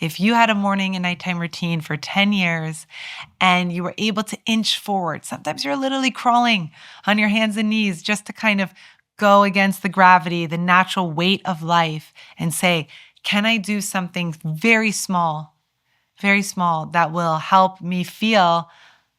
if you had a morning and nighttime routine for 10 years and you were able to inch forward, sometimes you're literally crawling on your hands and knees just to kind of go against the gravity, the natural weight of life and say, can I do something very small that will help me feel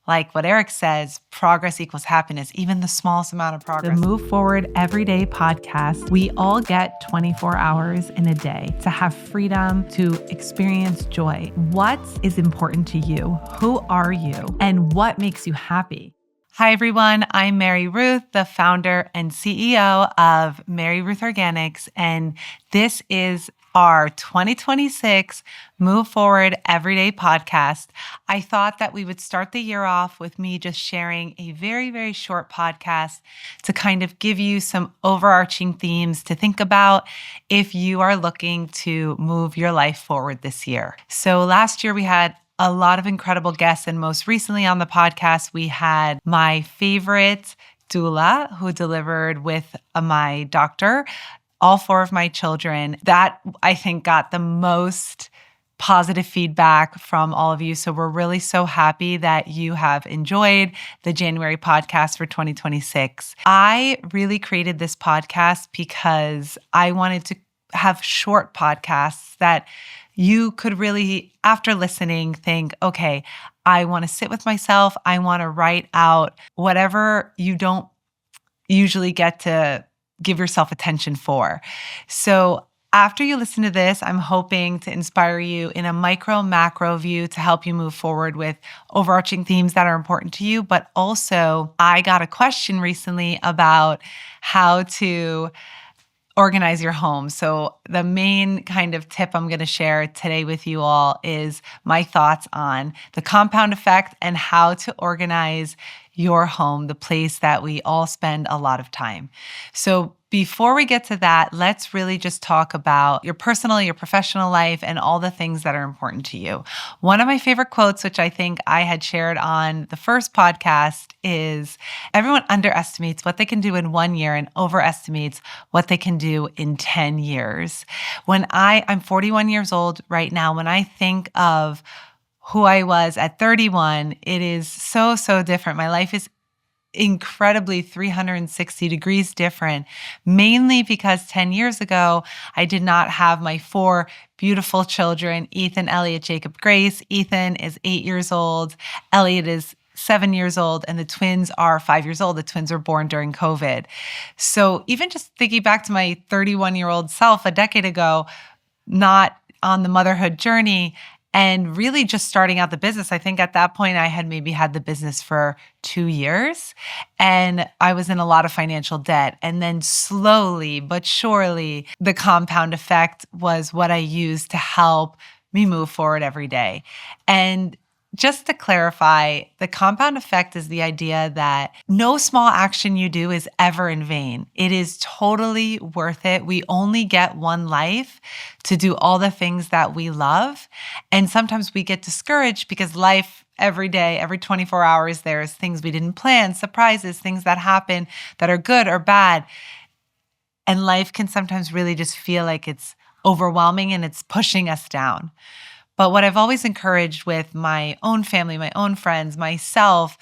like what Eric says, progress equals happiness, even the smallest amount of progress. The Move Forward Everyday podcast, we all get 24 hours in a day to have freedom, to experience joy. What is important to you? Who are you? And what makes you happy? Hi, everyone. I'm MaryRuth, the founder and CEO of MaryRuth Organics, and this is our 2026 Move Forward Everyday podcast. I thought that we would start the year off with me just sharing a very, very short podcast to kind of give you some overarching themes to think about if you are looking to move your life forward this year. So last year we had a lot of incredible guests, and most recently on the podcast, we had my favorite doula who delivered with my doctor all 4 of my children. That, I think, got the most positive feedback from all of you. So we're really so happy that you have enjoyed the January podcast for 2026. I really created this podcast because I wanted to have short podcasts that you could really, after listening, think, okay, I want to sit with myself. I want to write out whatever you don't usually get to give yourself attention for. So after you listen to this, I'm hoping to inspire you in a micro, macro view to help you move forward with overarching themes that are important to you. But also, I got a question recently about how to organize your home. So the main kind of tip I'm going to share today with you all is my thoughts on the compound effect and how to organize your home, the place that we all spend a lot of time. So before we get to that, let's really just talk about your personal, your professional life, and all the things that are important to you. One of my favorite quotes, which I think I had shared on the first podcast, is everyone underestimates what they can do in 1 year and overestimates what they can do in 10 years. I'm 41 years old right now. When I think of who I was at 31, it is so, so different. My life is incredibly 360 degrees different, mainly because 10 years ago, I did not have my 4 beautiful children, Ethan, Elliot, Jacob, Grace. Ethan is 8 years old. Elliot is 7 years old, and the twins are 5 years old. The twins were born during COVID. So even just thinking back to my 31-year-old self a decade ago, not on the motherhood journey, and really just starting out the business. I think at that point I had maybe had the business for 2 years and I was in a lot of financial debt. And then slowly but surely, the compound effect was what I used to help me move forward every day. And just to clarify, the compound effect is the idea that no small action you do is ever in vain. It is totally worth it. We only get one life to do all the things that we love. And sometimes we get discouraged because life every day, every 24 hours, there's things we didn't plan, surprises, things that happen that are good or bad. And life can sometimes really just feel like it's overwhelming and it's pushing us down. But what I've always encouraged with my own family, my own friends, myself,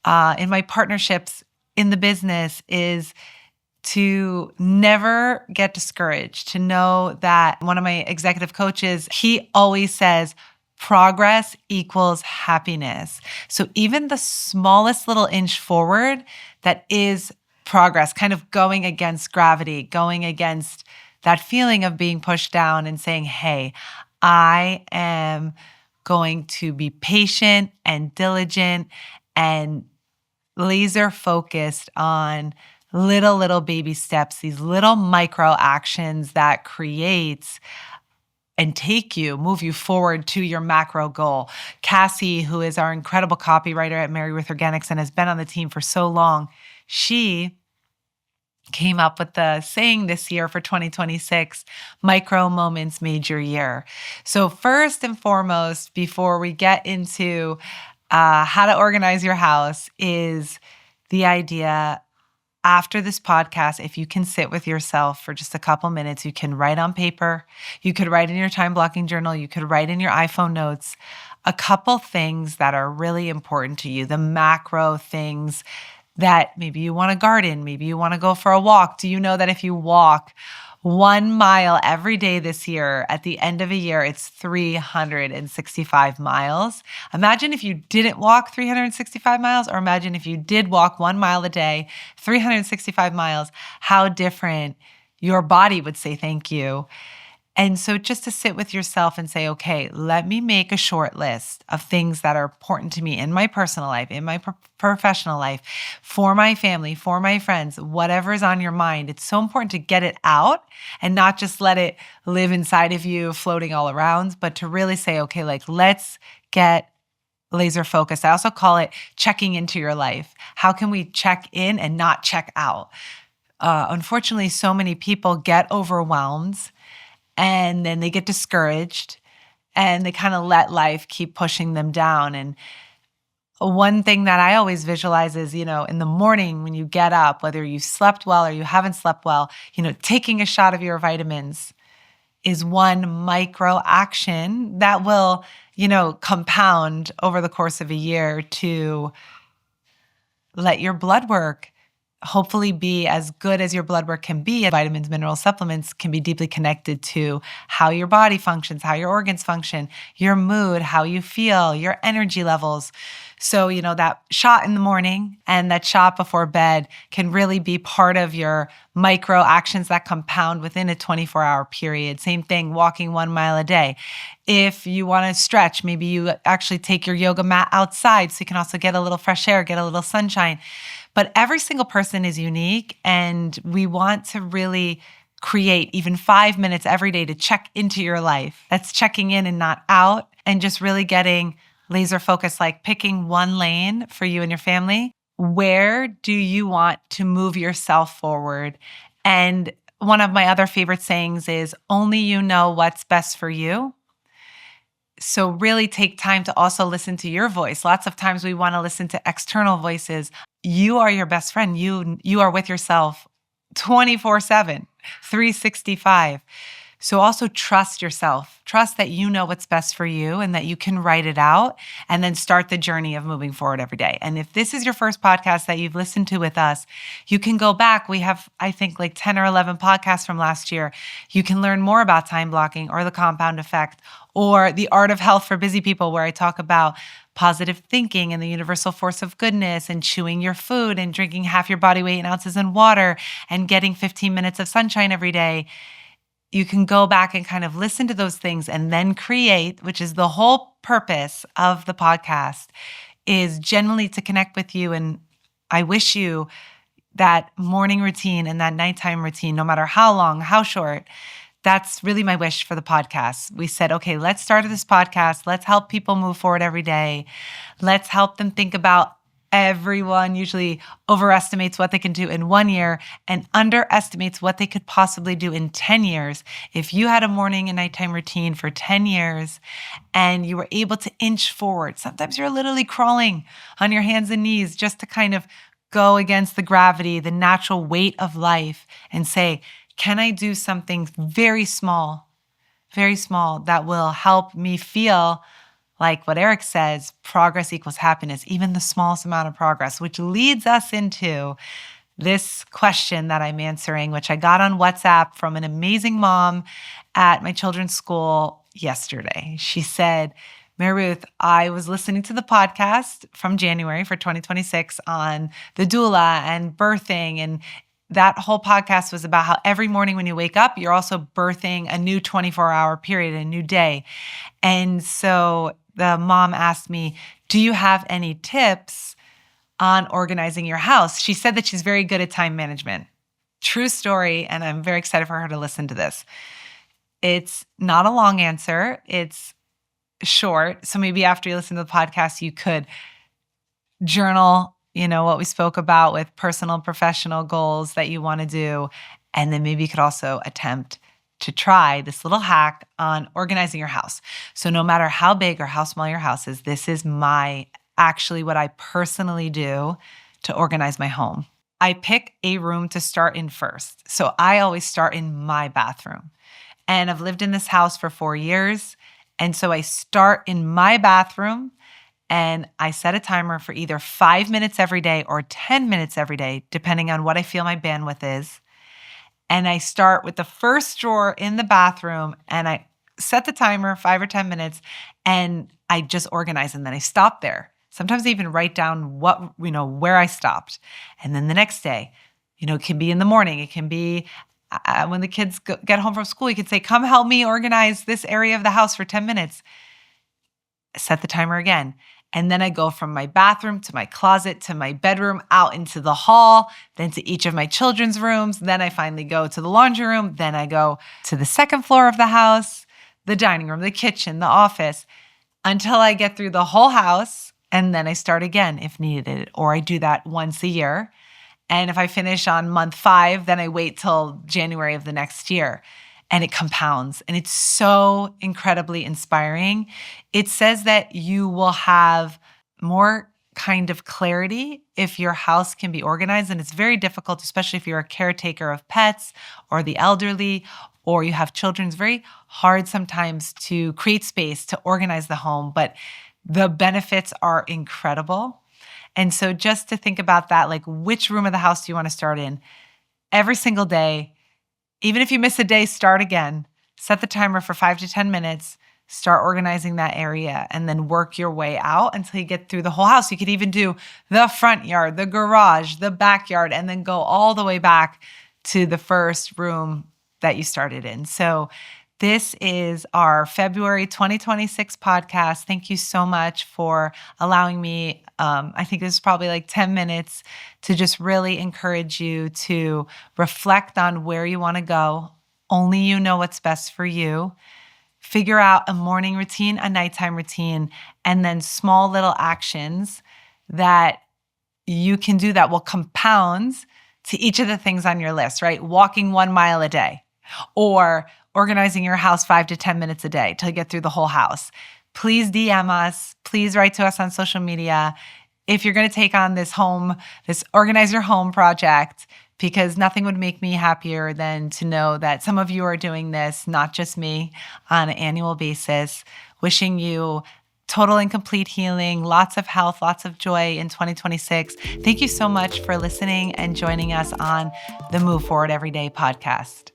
in my partnerships in the business is to never get discouraged, to know that one of my executive coaches, he always says, progress equals happiness. So even the smallest little inch forward that is progress, kind of going against gravity, going against that feeling of being pushed down and saying, hey, I am going to be patient and diligent and laser focused on little baby steps, these little micro actions that creates and move you forward to your macro goal. Cassie, who is our incredible copywriter at MaryRuth Organics and has been on the team for so long, she came up with the saying this year for 2026, micro moments made your year. So first and foremost, before we get into how to organize your house, is the idea after this podcast, if you can sit with yourself for just a couple minutes, you can write on paper, you could write in your time blocking journal, you could write in your iPhone notes a couple things that are really important to you, the macro things that maybe you want to garden, maybe you want to go for a walk. Do you know that if you walk 1 mile every day this year, at the end of a year, it's 365 miles? Imagine if you didn't walk 365 miles, or imagine if you did walk 1 mile a day, 365 miles, how different your body would say thank you. And so just to sit with yourself and say, okay, let me make a short list of things that are important to me in my personal life, in my professional life, for my family, for my friends, whatever is on your mind. It's so important to get it out and not just let it live inside of you, floating all around, but to really say, okay, like, let's get laser focused. I also call it checking into your life. How can we check in and not check out? Unfortunately, so many people get overwhelmed and then they get discouraged and they kind of let life keep pushing them down. And one thing that I always visualize is, in the morning when you get up, whether you slept well or you haven't slept well, taking a shot of your vitamins is one micro action that will, compound over the course of a year to let your blood work hopefully be as good as your blood work can be. Vitamins, mineral supplements can be deeply connected to how your body functions, how your organs function, your mood, how you feel, your energy levels. So, that shot in the morning and that shot before bed can really be part of your micro actions that compound within a 24-hour period. Same thing, walking 1 mile a day. If you want to stretch, maybe you actually take your yoga mat outside so you can also get a little fresh air, get a little sunshine. But every single person is unique, and we want to really create even 5 minutes every day to check into your life. That's checking in and not out, and just really getting laser focused, like picking one lane for you and your family. Where do you want to move yourself forward? And one of my other favorite sayings is, only you know what's best for you. So really take time to also listen to your voice. Lots of times we want to listen to external voices. You are your best friend. You are with yourself 24/7, 365. So also trust yourself. Trust that you know what's best for you and that you can write it out and then start the journey of moving forward every day. And if this is your first podcast that you've listened to with us, you can go back. We have, I think, like 10 or 11 podcasts from last year. You can learn more about time blocking or the compound effect or the art of health for busy people, where I talk about positive thinking and the universal force of goodness and chewing your food and drinking half your body weight in ounces in water and getting 15 minutes of sunshine every day. You can go back and kind of listen to those things and then create, which is the whole purpose of the podcast, is generally to connect with you. And I wish you that morning routine and that nighttime routine, no matter how long, how short. That's really my wish for the podcast. We said, okay, let's start this podcast. Let's help people move forward every day. Let's help them think about. Everyone usually overestimates what they can do in 1 year and underestimates what they could possibly do in 10 years. If you had a morning and nighttime routine for 10 years and you were able to inch forward, sometimes you're literally crawling on your hands and knees just to kind of go against the gravity, the natural weight of life, and say, can I do something very small that will help me feel like what Eric says, progress equals happiness, even the smallest amount of progress, which leads us into this question that I'm answering, which I got on WhatsApp from an amazing mom at my children's school yesterday. She said, MaryRuth, I was listening to the podcast from January for 2026 on the doula and birthing, and that whole podcast was about how every morning when you wake up, you're also birthing a new 24-hour period, a new day. And so the mom asked me, do you have any tips on organizing your house? She said that she's very good at time management. True story, and I'm very excited for her to listen to this. It's not a long answer. It's short. So maybe after you listen to the podcast, you could journal, what we spoke about with personal and professional goals that you want to do. And then maybe you could also attempt to try this little hack on organizing your house. So no matter how big or how small your house is, this is actually what I personally do to organize my home. I pick a room to start in first. So I always start in my bathroom. And I've lived in this house for 4 years. And so I start in my bathroom and I set a timer for either 5 minutes every day or 10 minutes every day, depending on what I feel my bandwidth is. And I start with the first drawer in the bathroom and I set the timer 5 or 10 minutes and I just organize and then I stop there. Sometimes I even write down where I stopped. And then the next day, it can be in the morning. It can be when the kids get home from school. You can say, come help me organize this area of the house for 10 minutes. Set the timer again. And then I go from my bathroom to my closet to my bedroom out into the hall, then to each of my children's rooms. Then I finally go to the laundry room. Then I go to the second floor of the house, the dining room, the kitchen, the office, until I get through the whole house. And then I start again if needed, or I do that once a year. And if I finish on month 5, then I wait till January of the next year. And it compounds. And it's so incredibly inspiring. It says that you will have more kind of clarity if your house can be organized. And it's very difficult, especially if you're a caretaker of pets or the elderly, or you have children. It's very hard sometimes to create space to organize the home, but the benefits are incredible. And so just to think about that, like which room of the house do you want to start in every single day? Even if you miss a day, start again. Set the timer for 5 to 10 minutes. Start organizing that area and then work your way out until you get through the whole house. You could even do the front yard, the garage, the backyard, and then go all the way back to the first room that you started in. So this is our February 2026 podcast. Thank you so much for allowing me. I think this is probably like 10 minutes to just really encourage you to reflect on where you want to go. Only you know what's best for you. Figure out a morning routine, a nighttime routine, and then small little actions that you can do that will compound to each of the things on your list, right? Walking 1 mile a day or organizing your house 5 to 10 minutes a day till you get through the whole house. Please DM us. Please write to us on social media if you're going to take on this organize your home project, because nothing would make me happier than to know that some of you are doing this, not just me, on an annual basis. Wishing you total and complete healing, lots of health, lots of joy in 2026. Thank you so much for listening and joining us on the Move Forward Everyday podcast.